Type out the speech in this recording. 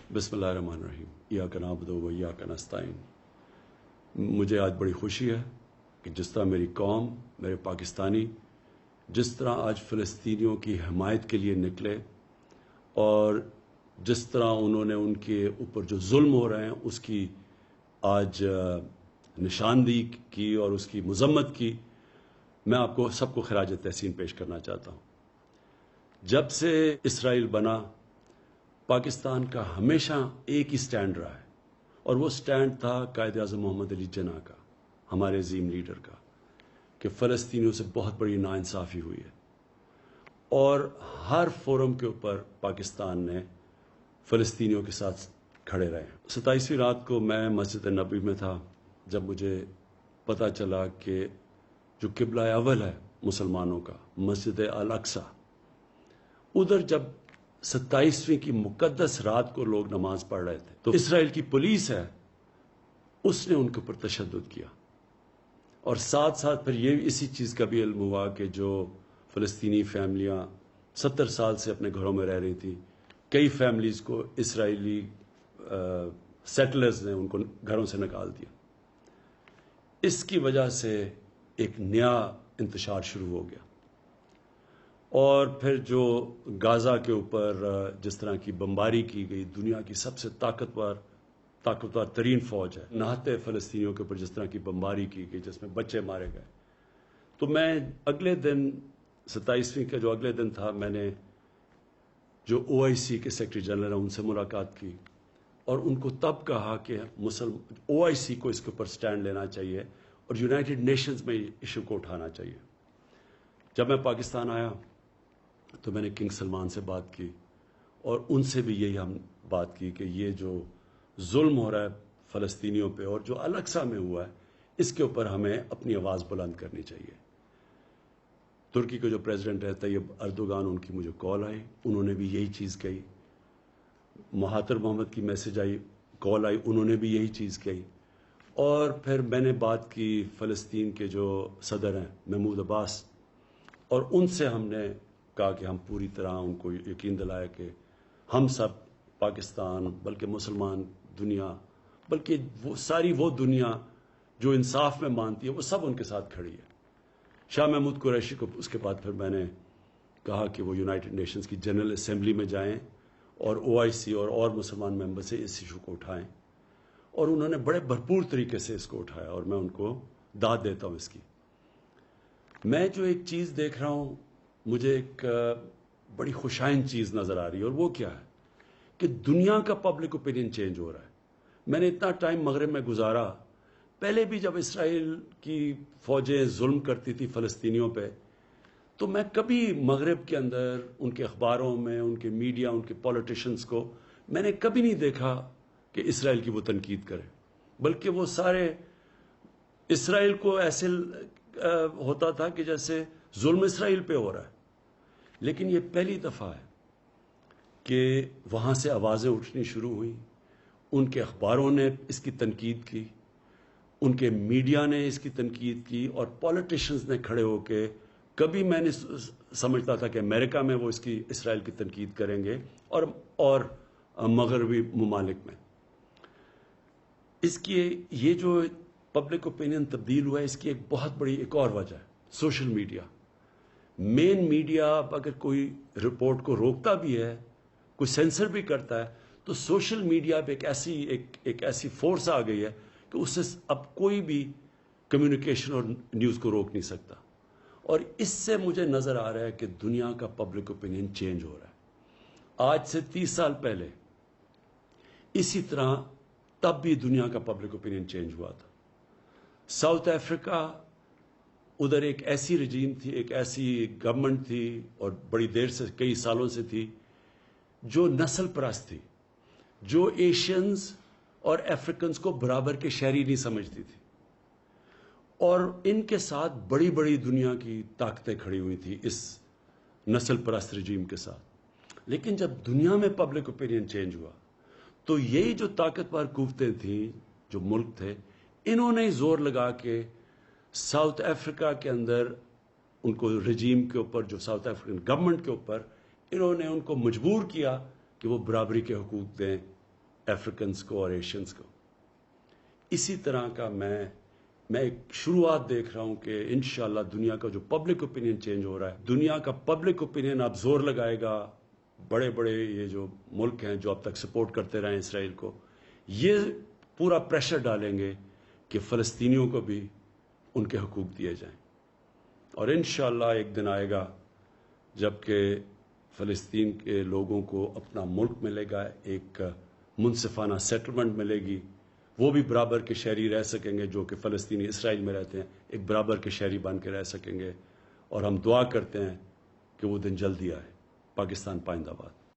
بسم اللہ الرحمن الرحیم ایاک نعبد و ایاک نستعین۔ مجھے آج بڑی خوشی ہے کہ جس طرح میری قوم، میرے پاکستانی جس طرح آج فلسطینیوں کی حمایت کے لیے نکلے اور جس طرح انہوں نے ان کے اوپر جو ظلم ہو رہے ہیں اس کی آج نشاندہی کی اور اس کی مذمت کی، میں آپ کو سب کو خراج تحسین پیش کرنا چاہتا ہوں۔ جب سے اسرائیل بنا، پاکستان کا ہمیشہ ایک ہی سٹینڈ رہا ہے، اور وہ سٹینڈ تھا قائد اعظم محمد علی جناح کا، ہمارے عظیم لیڈر کا، کہ فلسطینیوں سے بہت بڑی ناانصافی ہوئی ہے، اور ہر فورم کے اوپر پاکستان نے فلسطینیوں کے ساتھ کھڑے رہے۔ 27ویں رات کو میں مسجد نبوی میں تھا جب مجھے پتہ چلا کہ جو قبلہ اول ہے مسلمانوں کا، مسجد الاقصی، ادھر جب 27ویں کی مقدس رات کو لوگ نماز پڑھ رہے تھے تو اسرائیل کی پولیس ہے اس نے ان کے اوپر تشدد کیا، اور ساتھ ساتھ پھر یہ اسی چیز کا بھی علم ہوا کہ جو فلسطینی فیملیاں 70 سال سے اپنے گھروں میں رہ رہی تھی، کئی فیملیز کو اسرائیلی سیٹلرز نے ان کو گھروں سے نکال دیا۔ اس کی وجہ سے ایک نیا انتشار شروع ہو گیا، اور پھر جو غازہ کے اوپر جس طرح کی بمباری کی گئی، دنیا کی سب سے طاقتور ترین فوج ہے، نہتے فلسطینیوں کے اوپر جس طرح کی بمباری کی گئی جس میں بچے مارے گئے، تو میں اگلے دن 27ویں کا جو اگلے دن تھا، میں نے جو OIC کے سیکرٹری جنرل ہیں ان سے ملاقات کی، اور ان کو تب کہا کہ OIC کو اس کے اوپر سٹینڈ لینا چاہیے اور یونائٹڈ نیشنز میں ایشو کو اٹھانا چاہیے۔ جب میں پاکستان آیا تو میں نے کنگ سلمان سے بات کی، اور ان سے بھی یہی ہم بات کی کہ یہ جو ظلم ہو رہا ہے فلسطینیوں پہ اور جو الاقصی میں ہوا ہے، اس کے اوپر ہمیں اپنی آواز بلند کرنی چاہیے۔ ترکی کے جو پریزیڈنٹ ہے طیب اردوغان، ان کی مجھے کال آئی، انہوں نے بھی یہی چیز کہی۔ مہاتر محمد کی میسج آئی، کال آئی، انہوں نے بھی یہی چیز کہی۔ اور پھر میں نے بات کی فلسطین کے جو صدر ہیں محمود عباس، اور ان سے ہم نے کہا کہ ہم پوری طرح ان کو یقین دلایا کہ ہم سب پاکستان، بلکہ مسلمان دنیا، بلکہ وہ دنیا جو انصاف میں مانتی ہے، وہ سب ان کے ساتھ کھڑی ہے۔ شاہ محمود قریشی کو اس کے بعد پھر میں نے کہا کہ وہ یونائٹڈ نیشنز کی جنرل اسمبلی میں جائیں اور OIC اور مسلمان ممبر سے اس ایشو کو اٹھائیں، اور انہوں نے بڑے بھرپور طریقے سے اس کو اٹھایا، اور میں ان کو داد دیتا ہوں اس کی۔ میں جو ایک چیز دیکھ رہا ہوں، مجھے ایک بڑی خوشائن چیز نظر آ رہی ہے، اور وہ کیا ہے کہ دنیا کا پبلک اوپینین چینج ہو رہا ہے۔ میں نے اتنا ٹائم مغرب میں گزارا، پہلے بھی جب اسرائیل کی فوجیں ظلم کرتی تھی فلسطینیوں پہ، تو میں کبھی مغرب کے اندر ان کے اخباروں میں، ان کے میڈیا، ان کے پولیٹیشنز کو میں نے کبھی نہیں دیکھا کہ اسرائیل کی وہ تنقید کرے، بلکہ وہ سارے اسرائیل کو ایسے ہوتا تھا کہ جیسے ظلم اسرائیل پہ ہو رہا ہے۔ لیکن یہ پہلی دفعہ ہے کہ وہاں سے آوازیں اٹھنی شروع ہوئیں، ان کے اخباروں نے اس کی تنقید کی، ان کے میڈیا نے اس کی تنقید کی، اور پولیٹیشنز نے کھڑے ہو کے، کبھی میں نے سمجھتا تھا کہ امریکہ میں وہ اسرائیل کی تنقید کریں گے، اور مغربی ممالک میں۔ اس کی یہ جو پبلک اوپینین تبدیل ہوا ہے، اس کی ایک بہت بڑی ایک اور وجہ ہے سوشل میڈیا۔ مین میڈیا اگر کوئی رپورٹ کو روکتا بھی ہے، کوئی سینسر بھی کرتا ہے، تو سوشل میڈیا پہ ایک ایسی فورس آ گئی ہے کہ اس سے اب کوئی بھی کمیونیکیشن اور نیوز کو روک نہیں سکتا، اور اس سے مجھے نظر آ رہا ہے کہ دنیا کا پبلک اوپینین چینج ہو رہا ہے۔ آج سے 30 سال پہلے اسی طرح تب بھی دنیا کا پبلک اوپینین چینج ہوا تھا۔ ساؤتھ افریقہ، ادھر ایک ایسی رجیم تھی، ایک ایسی گورنمنٹ تھی، اور بڑی دیر سے، کئی سالوں سے تھی، جو نسل پرست تھی، جو ایشینز اور افریقنز کو برابر کے شہری نہیں سمجھتی تھی، اور ان کے ساتھ بڑی بڑی دنیا کی طاقتیں کھڑی ہوئی تھی اس نسل پرست رجیم کے ساتھ۔ لیکن جب دنیا میں پبلک اوپینین چینج ہوا تو یہی جو طاقتور قوتیں تھیں، جو ملک تھے، انہوں نے زور لگا کے ساؤتھ افریقہ کے اندر ان کو رجیم کے اوپر، جو ساؤتھ افریقن گورنمنٹ کے اوپر، انہوں نے ان کو مجبور کیا کہ وہ برابری کے حقوق دیں افریقنس کو اور ایشینز کو. اسی طرح کا میں ایک شروعات دیکھ رہا ہوں کہ انشاءاللہ دنیا کا جو پبلک اوپینین چینج ہو رہا ہے، دنیا کا پبلک اوپینین اب زور لگائے گا. بڑے بڑے یہ جو ملک ہیں جو اب تک سپورٹ کرتے رہے ہیں اسرائیل کو، یہ پورا پریشر ڈالیں گے کہ فلسطینیوں کو بھی ان کے حقوق دیے جائیں. اور انشاءاللہ ایک دن آئے گا جب کہ فلسطین کے لوگوں کو اپنا ملک ملے گا، ایک منصفانہ سیٹلمنٹ ملے گی، وہ بھی برابر کے شہری رہ سکیں گے جو کہ فلسطینی اسرائیل میں رہتے ہیں، ایک برابر کے شہری بن کے رہ سکیں گے. اور ہم دعا کرتے ہیں کہ وہ دن جلدی آئے. پاکستان پائندہ باد.